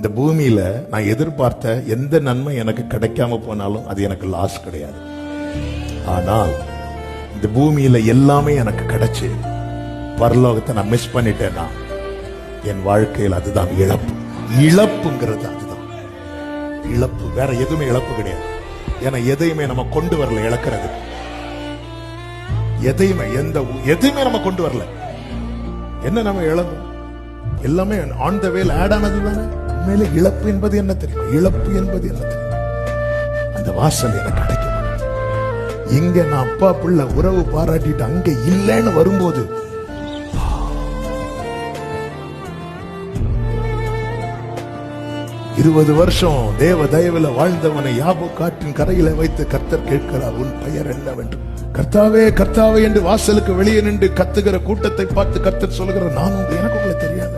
இந்த பூமியில நான் எதிர்பார்த்த எந்த நன்மை எனக்கு கிடைக்காம போனாலும் அது எனக்கு லாஸ் கிடையாது. ஆனால் இந்த பூமியில எல்லாமே எனக்கு கிடைச்சு பரலோகத்தை நான் மிஸ் பண்ணிட்டேன்னா என் வாழ்க்கையில் அதுதான் இழப்பு. இழப்புங்கிறது அதுதான் இழப்பு, வேற எதுவுமே இழப்பு கிடையாது. ஏன்னா எதையுமே நம்ம கொண்டு வரல இழக்கிறது. எதையுமே நம்ம கொண்டு வரல. என்ன நம்ம இழந்தோம்? எல்லாமே ஆன் த வேல ஆட் ஆனது தானே. உண்மையில இழப்பு என்பது என்ன தெரியும்? இழப்பு என்பது என்ன தெரியும்? அந்த வாசல் எனக்கு கிடைக்கும். இங்க நான் அப்பா பிள்ளை உறவு பாராட்டிட்டு அங்க இல்லைன்னு வரும்போது 20 வருஷம் தேவ தயவுல வாழ்ந்தவனை யாபோ காட்டின் கரையில வைத்து கர்த்தர் கேட்கிறார், உன் பெயர் என்னவென்று. கர்த்தாவே கர்த்தாவே என்று வாசலுக்கு வெளியே நின்று கத்துகிற கூட்டத்தை பார்த்து கர்த்தர் சொல்லுகிறார், நான் எனக்கு உங்களை தெரியாது.